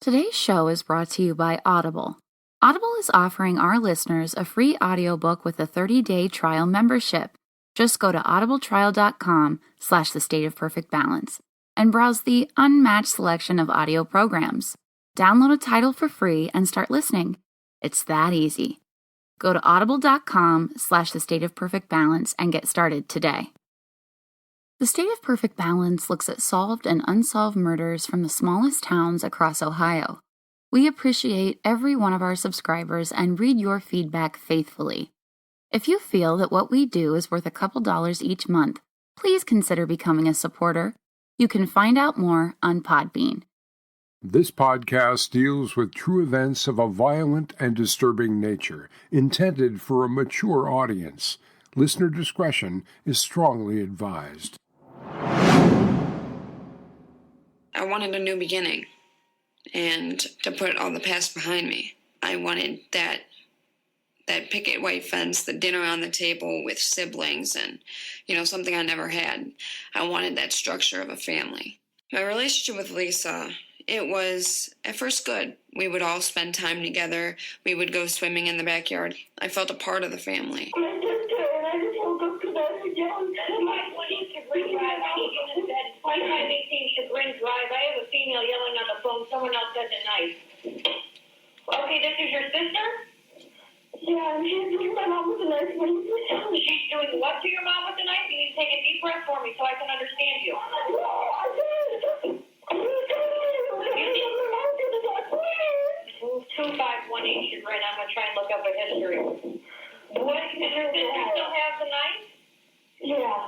Today's show is brought to you by Audible. Audible is offering our listeners a free audiobook with a 30-day trial membership. Just go to audibletrial.com/thestateofperfectbalance and browse the unmatched selection of audio programs. Download a title for free and start listening. It's that easy. Go to audible.com/thestateofperfectbalance and get started today. The State of Perfect Balance looks at solved and unsolved murders from the smallest towns across Ohio. We appreciate every one of our subscribers and read your feedback faithfully. If you feel that what we do is worth a couple dollars each month, please consider becoming a supporter. You can find out more on Podbean. This podcast deals with true events of a violent and disturbing nature, intended for a mature audience. Listener discretion is strongly advised. I wanted a new beginning and to put all the past behind me. I wanted that picket white fence, the dinner on the table with siblings and, something I never had. I wanted that structure of a family. My relationship with Lisa, it was at first good. We would all spend time together. We would go swimming in the backyard. I felt a part of the family. My sister and I just woke up because I was young. My 20 Chagrin Drive, I need you in bed. 2518 Chagrin Drive. I have a female yelling on the phone. Someone else has a knife. Okay, this is your sister? Yeah, and she's doing my mom with a knife. What are you doing? She's doing what to your mom with the knife? You need to take a deep breath for me so I can understand you. No, I didn't. Move 2518 Chagrin. I'm going to try and look up a history. What? Does your sister still have the knife? Yeah.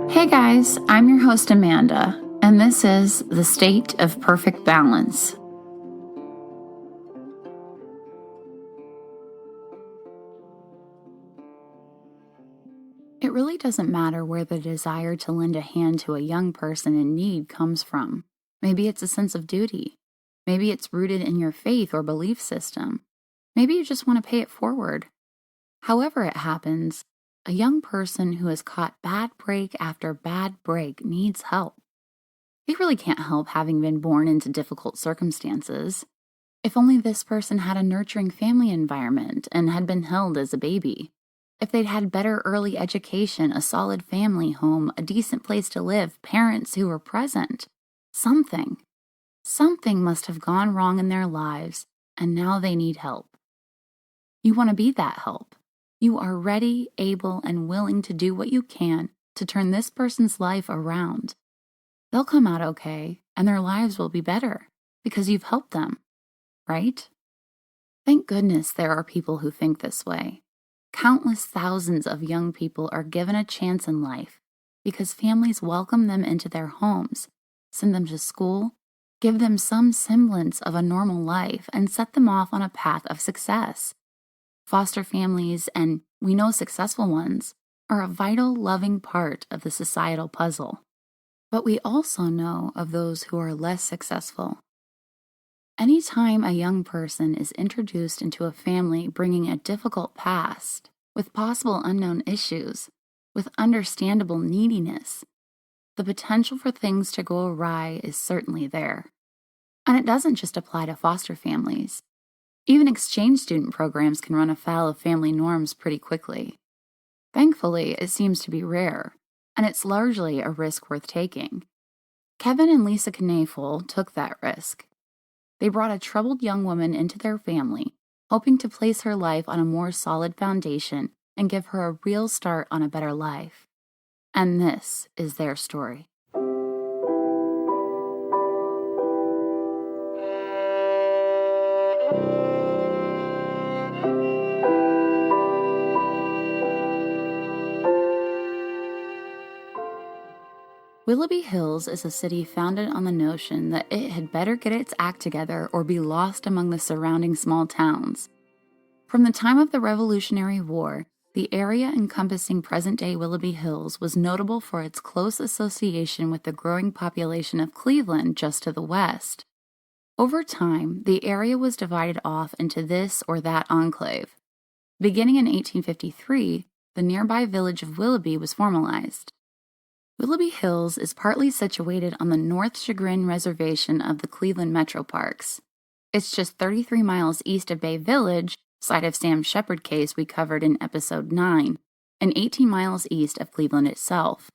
Hey guys, I'm your host Amanda, and this is The State of Perfect Balance. It really doesn't matter where the desire to lend a hand to a young person in need comes from. Maybe it's a sense of duty. Maybe it's rooted in your faith or belief system. Maybe you just want to pay it forward. However it happens, a young person who has caught bad break after bad break needs help. They really can't help having been born into difficult circumstances. If only this person had a nurturing family environment and had been held as a baby. If they'd had better early education, a solid family home, a decent place to live, parents who were present. Something must have gone wrong in their lives, and now they need help. You want to be that help. You are ready, able, and willing to do what you can to turn this person's life around. They'll come out okay, and their lives will be better because you've helped them, right? Thank goodness there are people who think this way. Countless thousands of young people are given a chance in life because families welcome them into their homes, send them to school, give them some semblance of a normal life, and set them off on a path of success. Foster families, and we know successful ones, are a vital, loving part of the societal puzzle. But we also know of those who are less successful. Anytime a young person is introduced into a family bringing a difficult past, with possible unknown issues, with understandable neediness, the potential for things to go awry is certainly there. And it doesn't just apply to foster families. Even exchange student programs can run afoul of family norms pretty quickly. Thankfully, it seems to be rare, and it's largely a risk worth taking. Kevin and Lisa Knafel took that risk. They brought a troubled young woman into their family, hoping to place her life on a more solid foundation and give her a real start on a better life. And this is their story. Willoughby Hills is a city founded on the notion that it had better get its act together or be lost among the surrounding small towns. From the time of the Revolutionary War, the area encompassing present-day Willoughby Hills was notable for its close association with the growing population of Cleveland just to the west. Over time, the area was divided off into this or that enclave. Beginning in 1853, the nearby village of Willoughby was formalized. Willoughby Hills is partly situated on the North Chagrin Reservation of the Cleveland Metro Parks. It's just 33 miles east of Bay Village, site of Sam Shepard case we covered in Episode 9, and 18 miles east of Cleveland itself.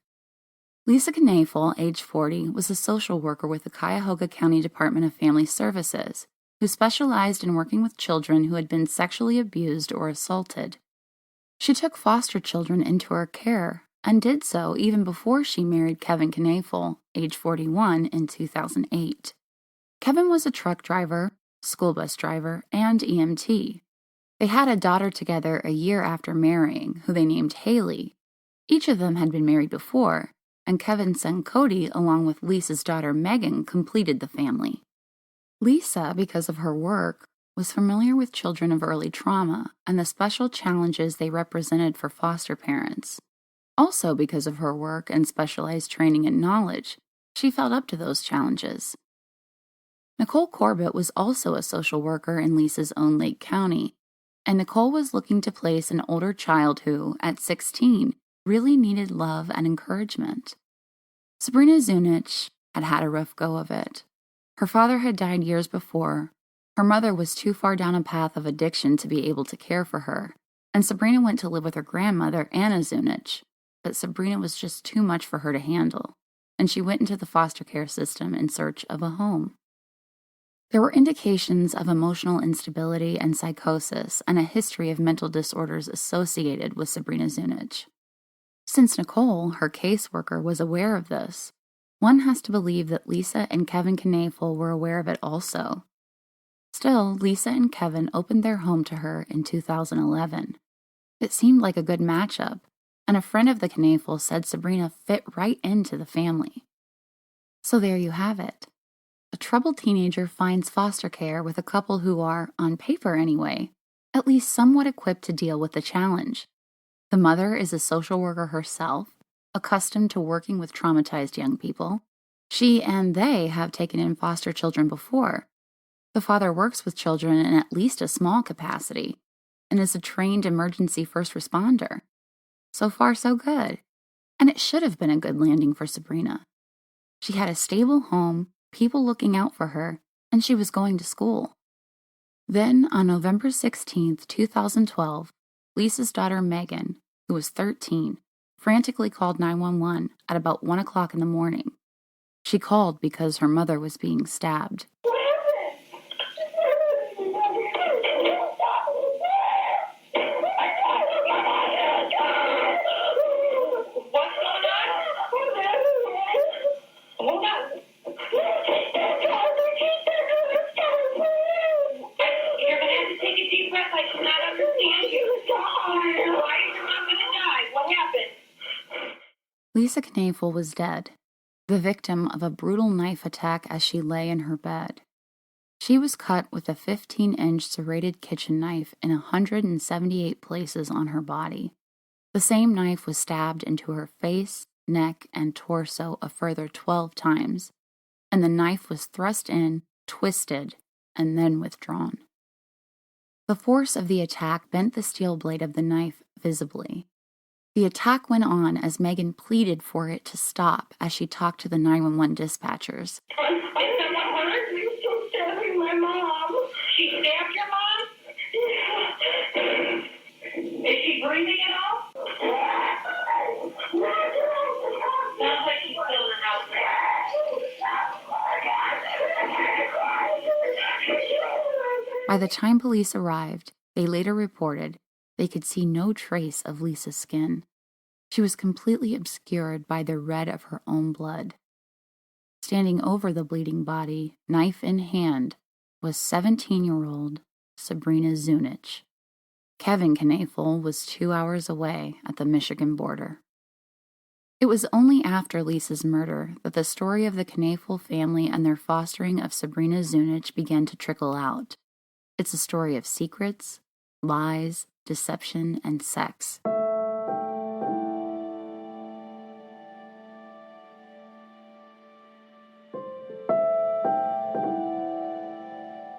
Lisa Knafel, age 40, was a social worker with the Cuyahoga County Department of Family Services, who specialized in working with children who had been sexually abused or assaulted. She took foster children into her care, and did so even before she married Kevin Knafel, age 41, in 2008. Kevin was a truck driver, school bus driver, and EMT. They had a daughter together a year after marrying, who they named Haley. Each of them had been married before, and Kevin's son Cody, along with Lisa's daughter Megan, completed the family. Lisa, because of her work, was familiar with children of early trauma and the special challenges they represented for foster parents. Also, because of her work and specialized training and knowledge, she felt up to those challenges. Nicole Corbett was also a social worker in Lisa's own Lake County, and Nicole was looking to place an older child who, at 16, really needed love and encouragement. Sabrina Zunich had had a rough go of it. Her father had died years before, her mother was too far down a path of addiction to be able to care for her, and Sabrina went to live with her grandmother, Anna Zunich, but Sabrina was just too much for her to handle, and she went into the foster care system in search of a home. There were indications of emotional instability and psychosis and a history of mental disorders associated with Sabrina Zunich. Since Nicole, her caseworker, was aware of this, one has to believe that Lisa and Kevin Knafel were aware of it also. Still, Lisa and Kevin opened their home to her in 2011. It seemed like a good matchup, and a friend of the Knafel said Sabrina fit right into the family. So there you have it. A troubled teenager finds foster care with a couple who are, on paper anyway, at least somewhat equipped to deal with the challenge. The mother is a social worker herself, accustomed to working with traumatized young people. She and they have taken in foster children before. The father works with children in at least a small capacity and is a trained emergency first responder. So far, so good. And it should have been a good landing for Sabrina. She had a stable home, people looking out for her, and she was going to school. Then, on November 16, 2012, Lisa's daughter Megan, who was 13, frantically called 911 at about 1 o'clock in the morning. She called because her mother was being stabbed. Lisa Knafel was dead, the victim of a brutal knife attack as she lay in her bed. She was cut with a 15-inch serrated kitchen knife in 178 places on her body. The same knife was stabbed into her face, neck, and torso a further 12 times, and the knife was thrust in, twisted, and then withdrawn. The force of the attack bent the steel blade of the knife visibly. The attack went on as Megan pleaded for it to stop as she talked to the 911 dispatchers. Someone hurt me. She's stabbing my mom. She stabbed your mom? Is she breathing at all? Sounds like she's still in her house. By the time police arrived, they later reported they could see no trace of Lisa's skin. She was completely obscured by the red of her own blood. Standing over the bleeding body, knife in hand, was 17-year-old Sabrina Zunich. Kevin Knafel was 2 hours away at the Michigan border. It was only after Lisa's murder that the story of the Knafel family and their fostering of Sabrina Zunich began to trickle out. It's a story of secrets, lies, deception, and sex.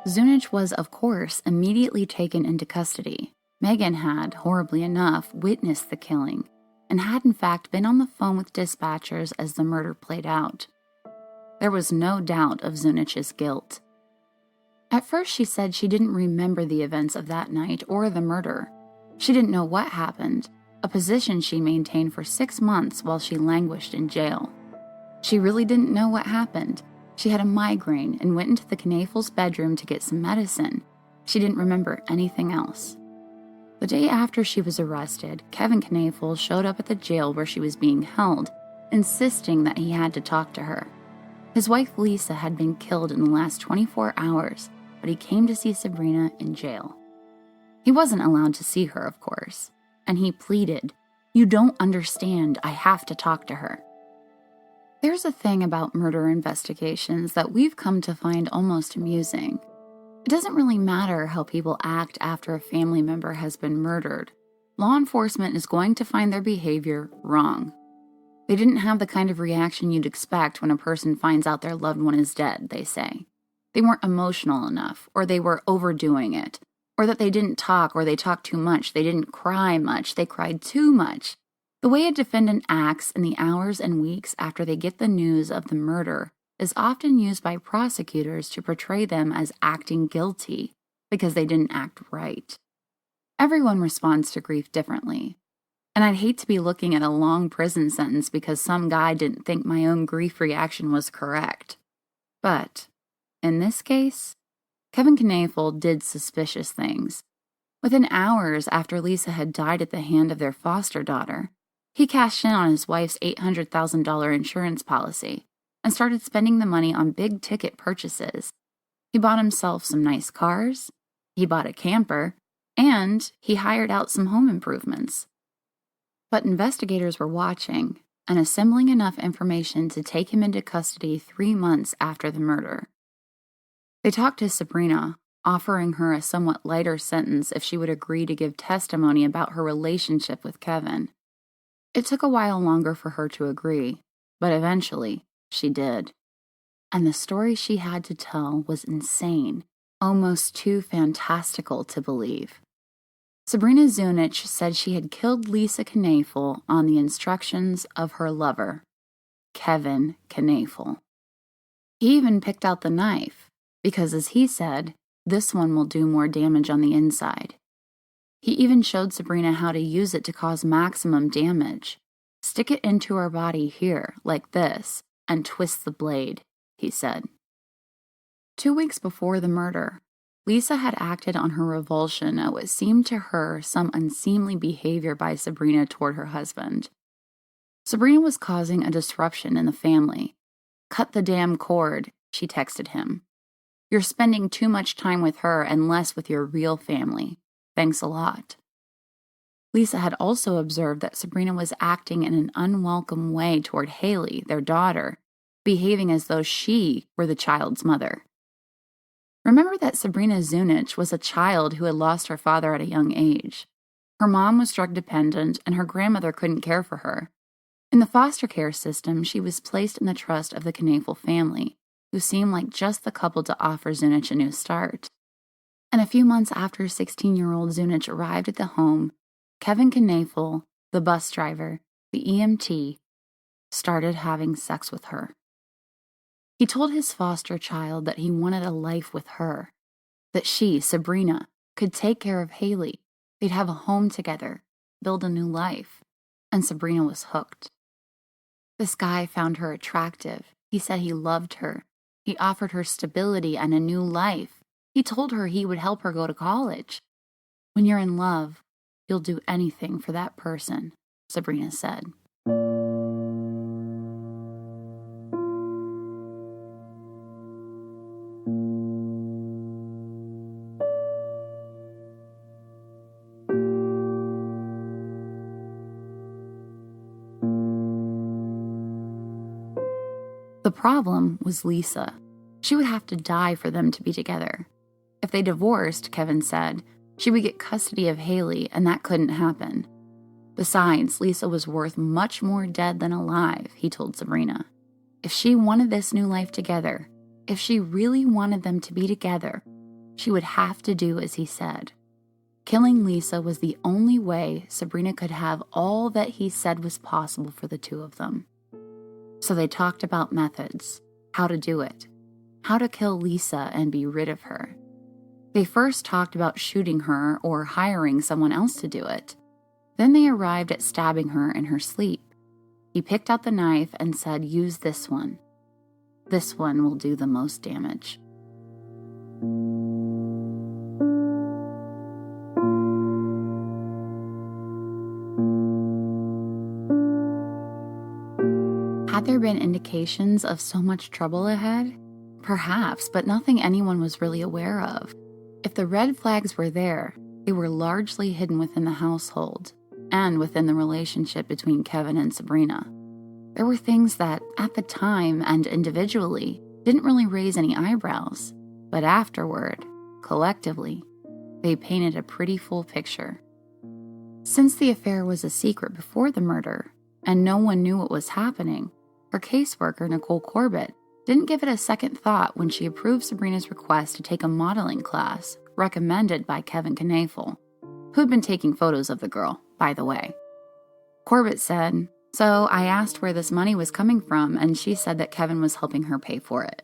Zunich was, of course, immediately taken into custody. Megan had, horribly enough, witnessed the killing and had in fact been on the phone with dispatchers as the murder played out. There was no doubt of Zunich's guilt. At first she said she didn't remember the events of that night or the murder. She didn't know what happened, a position she maintained for 6 months while she languished in jail. She really didn't know what happened. She had a migraine and went into the Knafels' bedroom to get some medicine. She didn't remember anything else. The day after she was arrested, Kevin Knafel showed up at the jail where she was being held, insisting that he had to talk to her. His wife Lisa had been killed in the last 24 hours, but he came to see Sabrina in jail. He wasn't allowed to see her, of course, and he pleaded, "You don't understand, I have to talk to her." There's a thing about murder investigations that we've come to find almost amusing. It doesn't really matter how people act after a family member has been murdered. Law enforcement is going to find their behavior wrong. They didn't have the kind of reaction you'd expect when a person finds out their loved one is dead, they say. They weren't emotional enough, or they were overdoing it, or that they didn't talk or they talked too much, they didn't cry much, they cried too much. The way a defendant acts in the hours and weeks after they get the news of the murder is often used by prosecutors to portray them as acting guilty because they didn't act right. Everyone responds to grief differently, and I'd hate to be looking at a long prison sentence because some guy didn't think my own grief reaction was correct. But, in this case, Kevin Knafel did suspicious things. Within hours after Lisa had died at the hand of their foster daughter, he cashed in on his wife's $800,000 insurance policy and started spending the money on big-ticket purchases. He bought himself some nice cars, he bought a camper, and he hired out some home improvements. But investigators were watching and assembling enough information to take him into custody 3 months after the murder. They talked to Sabrina, offering her a somewhat lighter sentence if she would agree to give testimony about her relationship with Kevin. It took a while longer for her to agree, but eventually she did. And the story she had to tell was insane, almost too fantastical to believe. Sabrina Zunich said she had killed Lisa Knafel on the instructions of her lover, Kevin Knafel. He even picked out the knife, because as he said, this one will do more damage on the inside. He even showed Sabrina how to use it to cause maximum damage. Stick it into her body here, like this, and twist the blade, he said. 2 weeks before the murder, Lisa had acted on her revulsion at what seemed to her some unseemly behavior by Sabrina toward her husband. Sabrina was causing a disruption in the family. "Cut the damn cord," she texted him. "You're spending too much time with her and less with your real family. Thanks a lot." Lisa had also observed that Sabrina was acting in an unwelcome way toward Haley, their daughter, behaving as though she were the child's mother. Remember that Sabrina Zunich was a child who had lost her father at a young age. Her mom was drug dependent and her grandmother couldn't care for her. In the foster care system, she was placed in the trust of the Knafel family, who seemed like just the couple to offer Zunich a new start. And a few months after 16-year-old Zunich arrived at the home, Kevin Knafel, the bus driver, the EMT, started having sex with her. He told his foster child that he wanted a life with her, that she, Sabrina, could take care of Haley, they'd have a home together, build a new life, and Sabrina was hooked. This guy found her attractive. He said he loved her. He offered her stability and a new life. He told her he would help her go to college. "When you're in love, you'll do anything for that person," Sabrina said. The problem was Lisa. She would have to die for them to be together. If they divorced, Kevin said, she would get custody of Haley, and that couldn't happen. Besides, Lisa was worth much more dead than alive, he told Sabrina. If she wanted this new life together, if she really wanted them to be together, she would have to do as he said. Killing Lisa was the only way Sabrina could have all that he said was possible for the two of them. So they talked about methods, how to do it, how to kill Lisa and be rid of her. They first talked about shooting her or hiring someone else to do it. Then they arrived at stabbing her in her sleep. He picked out the knife and said, "Use this one. This one will do the most damage." Had there been indications of so much trouble ahead? Perhaps, but nothing anyone was really aware of. If the red flags were there, they were largely hidden within the household and within the relationship between Kevin and Sabrina. There were things that, at the time and individually, didn't really raise any eyebrows, but afterward, collectively, they painted a pretty full picture. Since the affair was a secret before the murder, and no one knew what was happening, her caseworker, Nicole Corbett, didn't give it a second thought when she approved Sabrina's request to take a modeling class recommended by Kevin Knafel, who'd been taking photos of the girl, by the way. Corbett said, "So I asked where this money was coming from, and she said that Kevin was helping her pay for it."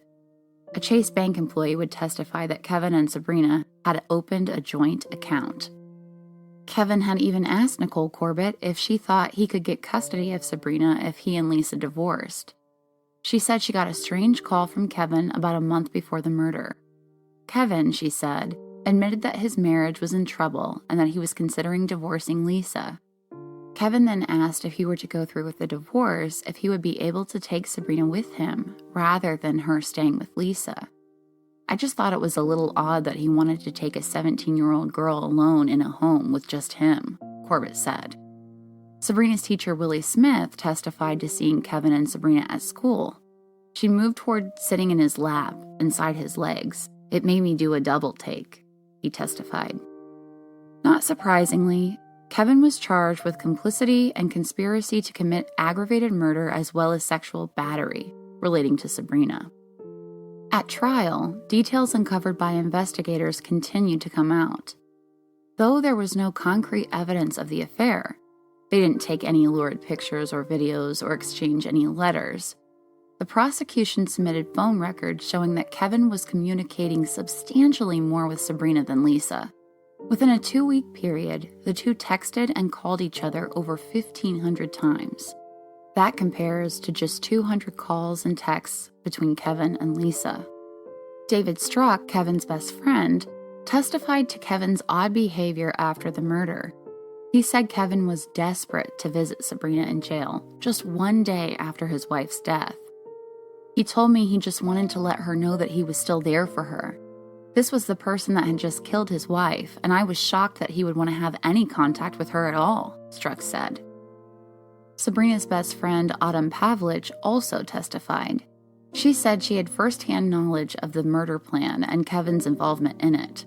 A Chase Bank employee would testify that Kevin and Sabrina had opened a joint account. Kevin had even asked Nicole Corbett if she thought he could get custody of Sabrina if he and Lisa divorced. She said she got a strange call from Kevin about a month before the murder. Kevin, she said, admitted that his marriage was in trouble and that he was considering divorcing Lisa. Kevin then asked if he were to go through with the divorce if he would be able to take Sabrina with him rather than her staying with Lisa. "I just thought it was a little odd that he wanted to take a 17-year-old girl alone in a home with just him," Corbett said. Sabrina's teacher, Willie Smith, testified to seeing Kevin and Sabrina at school. She moved toward sitting in his lap, inside his legs. "It made me do a double take," he testified. Not surprisingly, Kevin was charged with complicity and conspiracy to commit aggravated murder as well as sexual battery relating to Sabrina. At trial, details uncovered by investigators continued to come out. Though there was no concrete evidence of the affair, they didn't take any lurid pictures or videos or exchange any letters. The prosecution submitted phone records showing that Kevin was communicating substantially more with Sabrina than Lisa. Within a 2-week period, the two texted and called each other over 1,500 times. That compares to just 200 calls and texts between Kevin and Lisa. David Struck, Kevin's best friend, testified to Kevin's odd behavior after the murder. He said Kevin was desperate to visit Sabrina in jail just one day after his wife's death. He told me he just wanted to let her know that he was still there for her. This was the person that had just killed his wife, and I was shocked that he would want to have any contact with her at all, Struck said. Sabrina's best friend, Autumn Pavlich, also testified. She said she had first-hand knowledge of the murder plan and Kevin's involvement in it.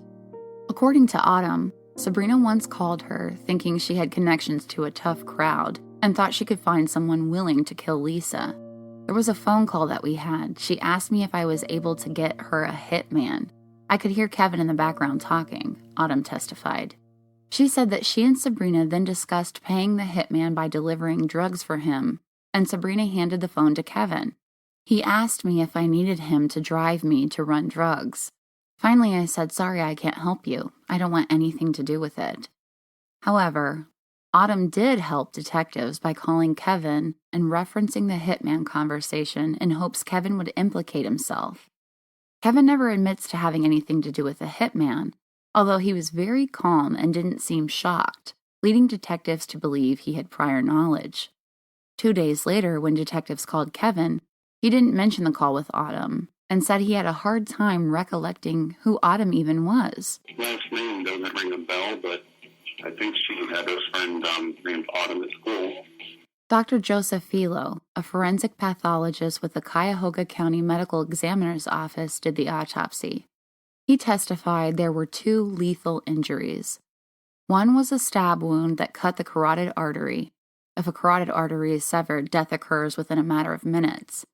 According to Autumn, Sabrina once called her thinking she had connections to a tough crowd and thought she could find someone willing to kill Lisa. There was a phone call that we had. She asked me if I was able to get her a hitman. I could hear Kevin in the background talking, Autumn testified. She said that she and Sabrina then discussed paying the hitman by delivering drugs for him, and Sabrina handed the phone to Kevin. He asked me if I needed him to drive me to run drugs. Finally, I said, "Sorry, I can't help you. I don't want anything to do with it." However, Autumn did help detectives by calling Kevin and referencing the hitman conversation in hopes Kevin would implicate himself. Kevin never admits to having anything to do with the hitman, although he was very calm and didn't seem shocked, leading detectives to believe he had prior knowledge. 2 days later, when detectives called Kevin, he didn't mention the call with Autumn and said he had a hard time recollecting who Autumn even was. Last name doesn't ring a bell, but I think she had a friend named Autumn at school. Dr. Joseph Philo, a forensic pathologist with the Cuyahoga County Medical Examiner's Office, did the autopsy. He testified there were 2 lethal injuries. One was a stab wound that cut the carotid artery. If a carotid artery is severed, death occurs within a matter of minutes.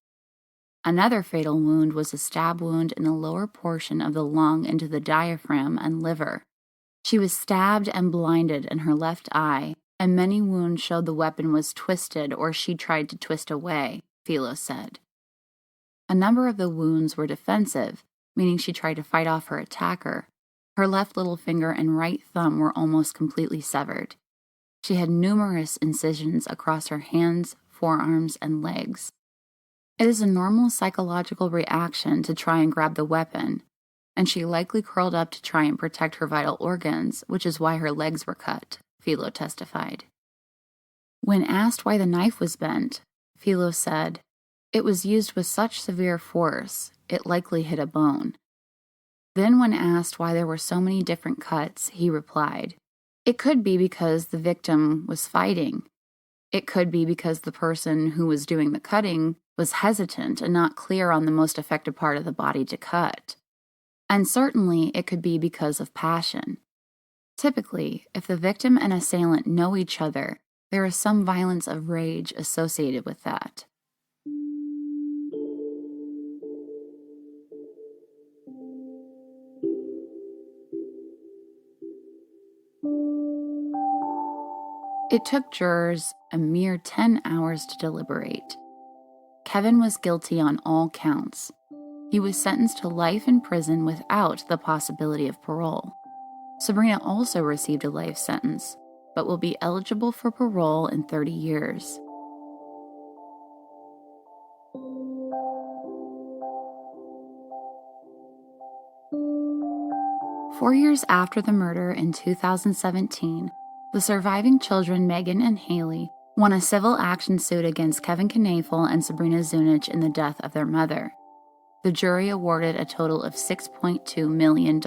Another fatal wound was a stab wound in the lower portion of the lung into the diaphragm and liver. She was stabbed and blinded in her left eye, and many wounds showed the weapon was twisted or she tried to twist away, Philo said. A number of the wounds were defensive, meaning she tried to fight off her attacker. Her left little finger and right thumb were almost completely severed. She had numerous incisions across her hands, forearms, and legs. It is a normal psychological reaction to try and grab the weapon, and she likely curled up to try and protect her vital organs, which is why her legs were cut, Philo testified. When asked why the knife was bent, Philo said, "It was used with such severe force, it likely hit a bone." Then when asked why there were so many different cuts, he replied, "It could be because the victim was fighting. It could be because the person who was doing the cutting was hesitant and not clear on the most effective part of the body to cut. And certainly it could be because of passion. Typically, if the victim and assailant know each other, there is some violence of rage associated with that." It took jurors a mere 10 hours to deliberate. Kevin was guilty on all counts. He was sentenced to life in prison without the possibility of parole. Sabrina also received a life sentence, but will be eligible for parole in 30 years. Four years after the murder in 2017, the surviving children, Megan and Haley, won a civil action suit against Kevin Knafel and Sabrina Zunich in the death of their mother. The jury awarded a total of $6.2 million.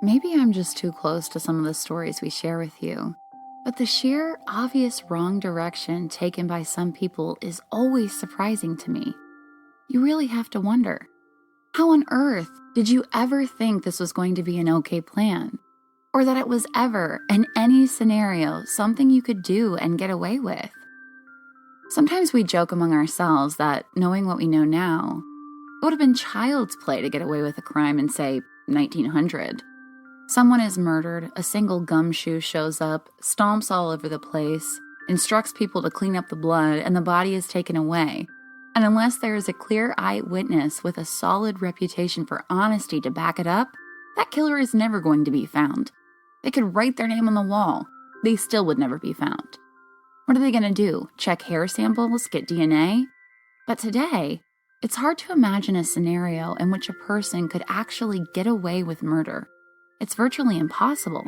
Maybe I'm just too close to some of the stories we share with you, but the sheer obvious wrong direction taken by some people is always surprising to me. You really have to wonder, how on earth did you ever think this was going to be an okay plan? Or that it was ever, in any scenario, something you could do and get away with? Sometimes we joke among ourselves that, knowing what we know now, it would have been child's play to get away with a crime in, say, 1900. Someone is murdered, a single gumshoe shows up, stomps all over the place, instructs people to clean up the blood, and the body is taken away. And unless there is a clear eyewitness with a solid reputation for honesty to back it up, that killer is never going to be found. They could write their name on the wall. They still would never be found. What are they going to do? Check hair samples? Get DNA? But today, it's hard to imagine a scenario in which a person could actually get away with murder. It's virtually impossible.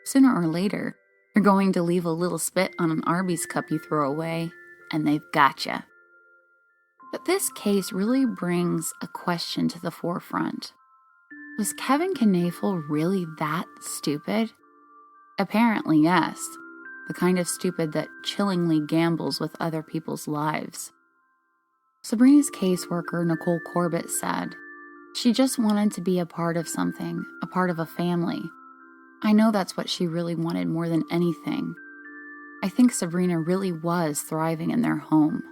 Sooner or later, you're going to leave a little spit on an Arby's cup you throw away, and they've gotcha. But this case really brings a question to the forefront. Was Kevin Knafel really that stupid? Apparently, yes. The kind of stupid that chillingly gambles with other people's lives. Sabrina's caseworker, Nicole Corbett, said, "She just wanted to be a part of something, a part of a family. I know that's what she really wanted more than anything. I think Sabrina really was thriving in their home."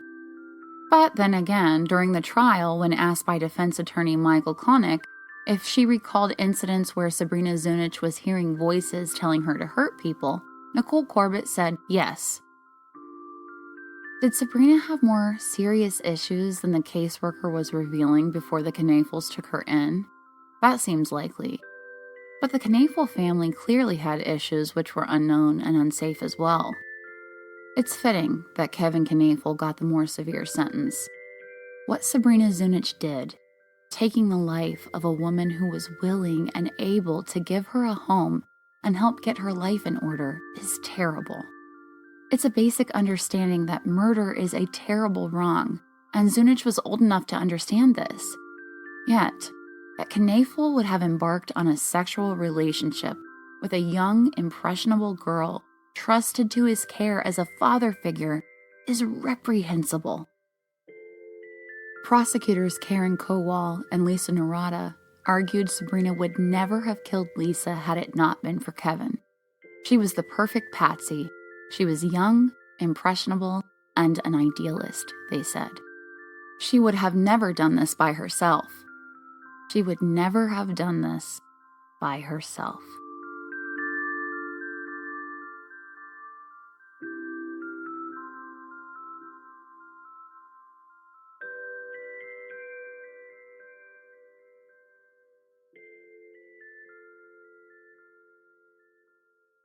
But then again, during the trial, when asked by defense attorney Michael Connick if she recalled incidents where Sabrina Zunich was hearing voices telling her to hurt people, Nicole Corbett said yes. Did Sabrina have more serious issues than the caseworker was revealing before the Knafels took her in? That seems likely. But the Knafel family clearly had issues which were unknown and unsafe as well. It's fitting that Kevin Knafel got the more severe sentence. What Sabrina Zunich did, taking the life of a woman who was willing and able to give her a home and help get her life in order, is terrible. It's a basic understanding that murder is a terrible wrong, and Zunich was old enough to understand this. Yet, that Knafel would have embarked on a sexual relationship with a young, impressionable girl trusted to his care as a father figure is reprehensible. Prosecutors Karen Kowal and Lisa Narada argued Sabrina would never have killed Lisa had it not been for Kevin. She was the perfect patsy. She was young, impressionable, and an idealist, they said. She would have never done this by herself. She would never have done this by herself.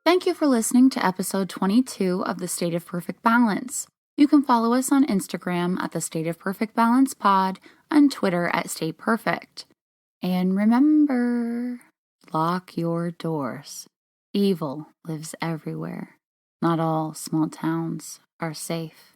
Thank you for listening to episode 22 of The State of Perfect Balance. You can follow us on Instagram at The State of Perfect Balance Pod and Twitter at Stay Perfect. And remember, lock your doors. Evil lives everywhere. Not all small towns are safe.